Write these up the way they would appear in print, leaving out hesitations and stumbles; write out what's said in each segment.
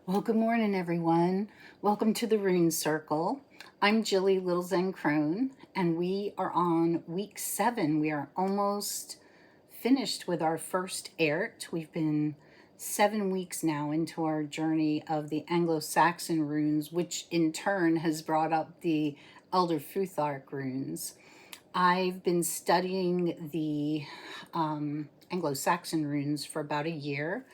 Well, good morning, everyone. Welcome to the Rune Circle. I'm Jilly Little Zen Crone, and we are on week 7. We are almost finished with our first Ert. We've been 7 weeks now into our journey of the Anglo-Saxon runes, which in turn has brought up the Elder Futhark runes. I've been studying the Anglo-Saxon runes for about a year.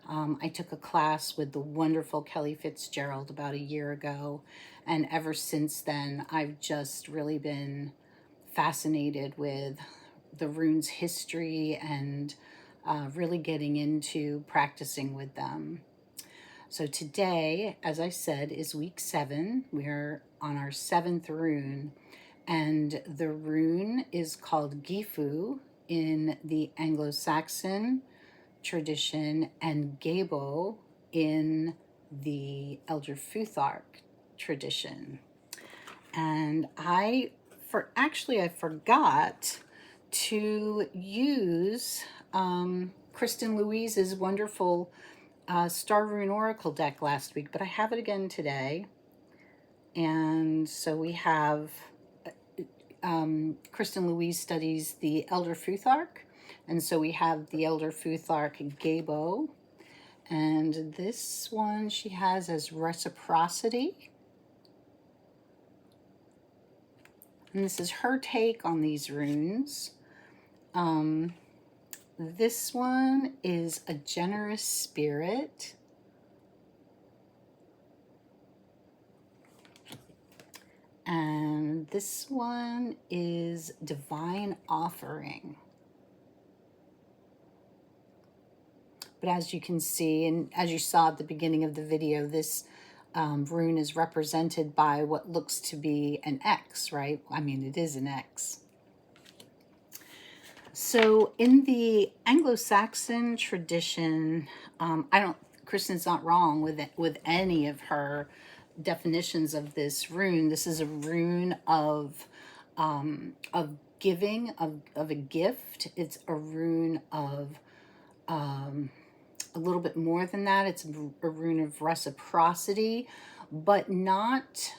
I took a class with the wonderful Kelly Fitzgerald about a year ago, and ever since then, I've just really been fascinated with the runes' history and really getting into practicing with them. So today, as I said, is week 7. We're on our 7th rune, and the rune is called Gyfu in the Anglo-Saxon tradition and Gebo in the Elder Futhark tradition. And I forgot to use Kristen Louise's wonderful Star Rune Oracle deck last week, but I have it again today. And so we have Kristen Louise studies the Elder Futhark, and so we have the Elder Futhark Gebo, and this one she has as reciprocity. And this is her take on these runes. This one is a generous spirit. And this one is divine offering. But as you can see, and as you saw at the beginning of the video, this rune is represented by what looks to be an X, right? I mean, it is an X. So in the Anglo-Saxon tradition, Kristen's not wrong with any of her definitions of this rune. This is a rune of giving, of a gift. It's a rune of a little bit more than that. It's a rune of reciprocity, but not,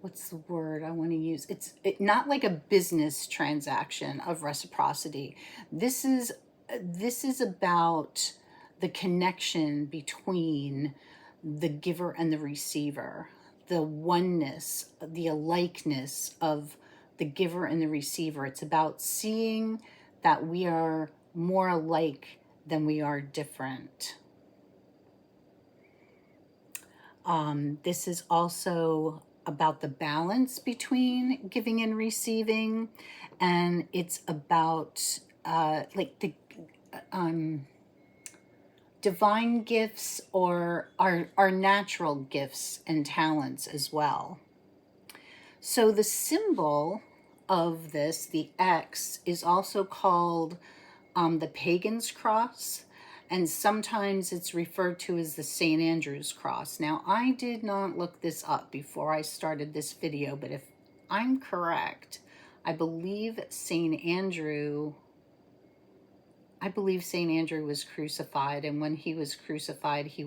what's the word I want to use? It's not like a business transaction of reciprocity. This is about the connection between the giver and the receiver, the oneness, the alikeness of the giver and the receiver. It's about seeing that we are more alike than we are different. This is also about the balance between giving and receiving, and it's about like the divine gifts or our natural gifts and talents as well. So the symbol of this, the X, is also called the pagan's cross, and sometimes it's referred to as the St. Andrew's cross. Now, I did not look this up before I started this video, but if I'm correct, I believe St. Andrew was crucified, and when he was crucified, he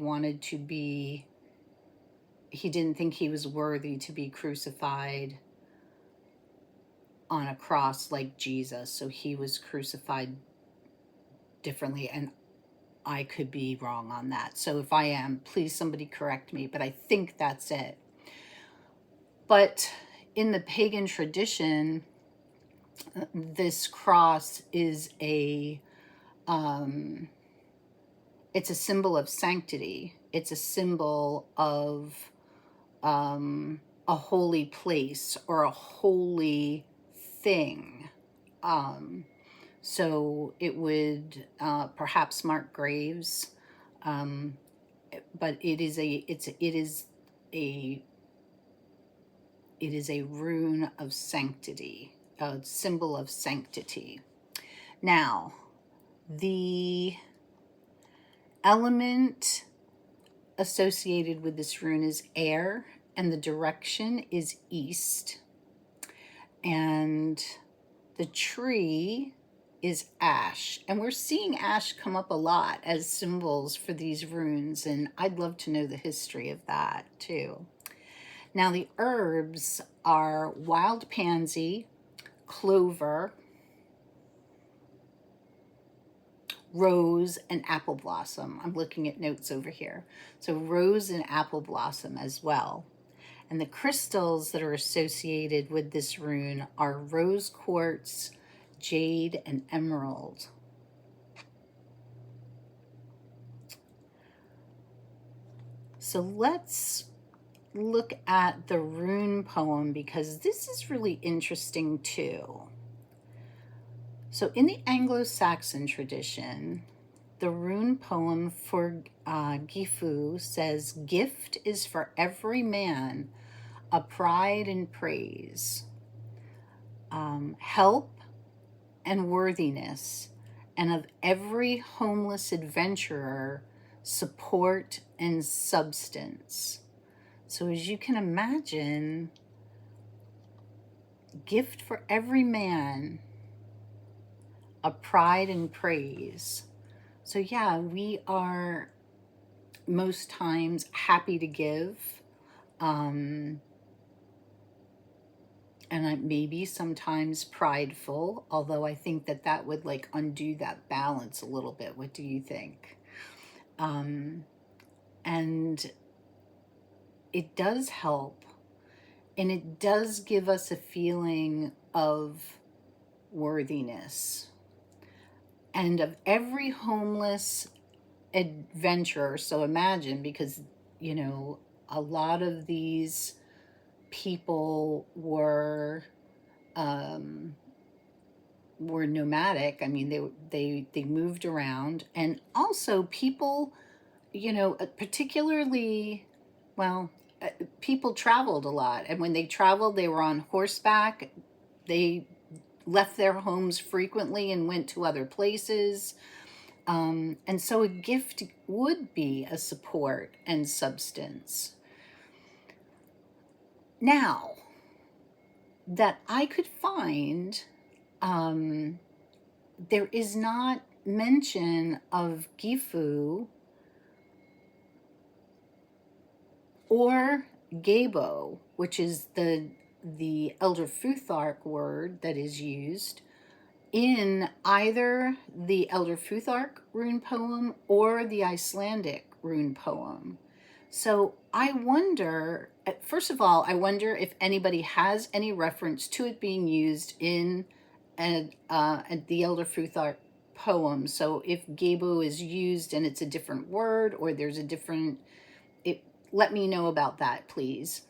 didn't think he was worthy to be crucified on a cross like Jesus, so he was crucified differently, and I could be wrong on that. So if I am, please somebody correct me, but I think that's it. But in the pagan tradition, this cross is it's a symbol of sanctity. It's a symbol of a holy place or a holy thing. So it would perhaps mark graves, but it is a rune of sanctity, a symbol of sanctity. Now, the element associated with this rune is air, and the direction is east. And the tree is ash. And we're seeing ash come up a lot as symbols for these runes. And I'd love to know the history of that too. Now the herbs are wild pansy, clover, rose, and apple blossom. I'm looking at notes over here. So rose and apple blossom as well. And the crystals that are associated with this rune are rose quartz, jade, and emerald. So let's look at the rune poem, because this is really interesting too. So in the Anglo-Saxon tradition, the rune poem for Gyfu says, "Gift is for every man a pride and praise, help and worthiness, and of every homeless adventurer, support and substance." So as you can imagine, gift for every man, a pride and praise. So yeah, we are most times happy to give, and maybe sometimes prideful, although I think that that would like undo that balance a little bit. What do you think? And it does help, and it does give us a feeling of worthiness. And of every homeless adventurer, so imagine, because, you know, a lot of these people were nomadic. I mean, they moved around, and also people, you know, particularly, well, people traveled a lot, and when they traveled, they were on horseback. They left their homes frequently and went to other places. And so a gift would be a support and substance. Now, that I could find, there is not mention of Gyfu or Gebo, which is the Elder Futhark word that is used in either the Elder Futhark rune poem or the Icelandic rune poem. So I wonder, first of all, I wonder if anybody has any reference to it being used in the Elder Futhark poem. So if Gebo is used and it's a different word, or there's a different, let me know about that, please.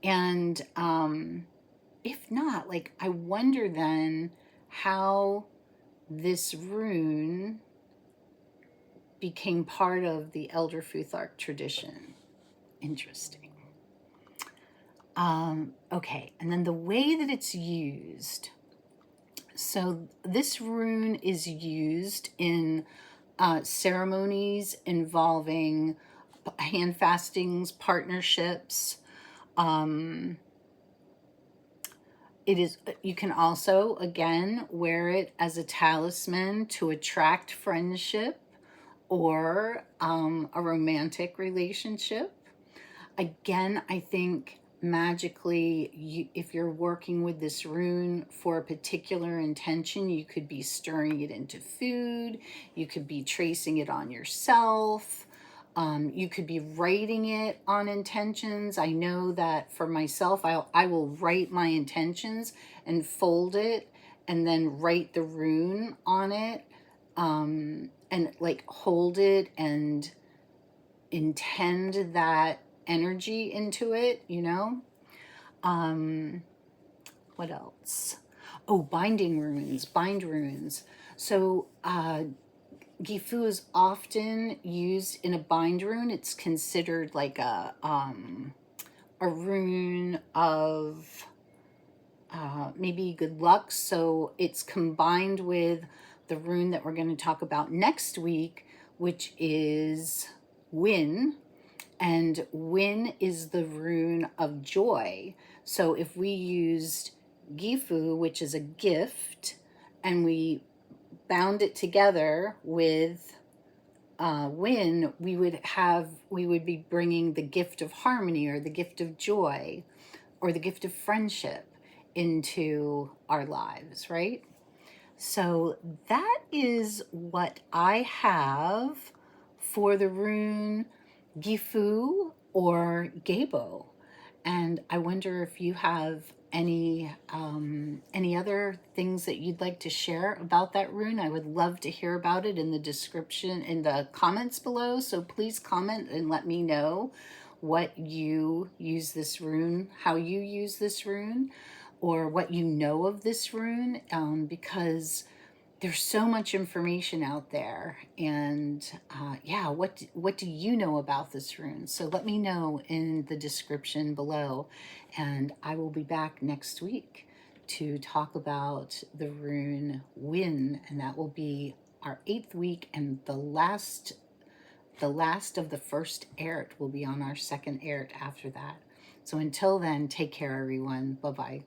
And if not, like, I wonder then how this rune became part of the Elder Futhark tradition. Interesting. Okay, and then the way that it's used. So this rune is used in ceremonies involving hand fastings, partnerships. It is, you can also, again, wear it as a talisman to attract friendship or a romantic relationship. Again, I think magically, if you're working with this rune for a particular intention, you could be stirring it into food, you could be tracing it on yourself, you could be writing it on intentions. I know that for myself, I will write my intentions and fold it and then write the rune on it, and like hold it and intend that energy into it, you know. What else? Oh, binding runes, bind runes. So Gyfu is often used in a bind rune. It's considered like a rune of maybe good luck. So it's combined with the rune that we're going to talk about next week, which is Win. And Win is the rune of joy. So if we used Gyfu, which is a gift, and we bound it together with Win, we would be bringing the gift of harmony or the gift of joy or the gift of friendship into our lives, right? So that is what I have for the rune Gyfu or Gebo. And I wonder if you have any other things that you'd like to share about that rune. I would love to hear about it in the description, in the comments below. So please comment and let me know what you use this rune, how you use this rune, or what you know of this rune, because there's so much information out there. And yeah, what do you know about this rune? So let me know in the description below, and I will be back next week to talk about the rune Win, and that will be our 8th week and the last of the first Ert will be on our second Ert after that. So until then, take care, everyone. Bye bye.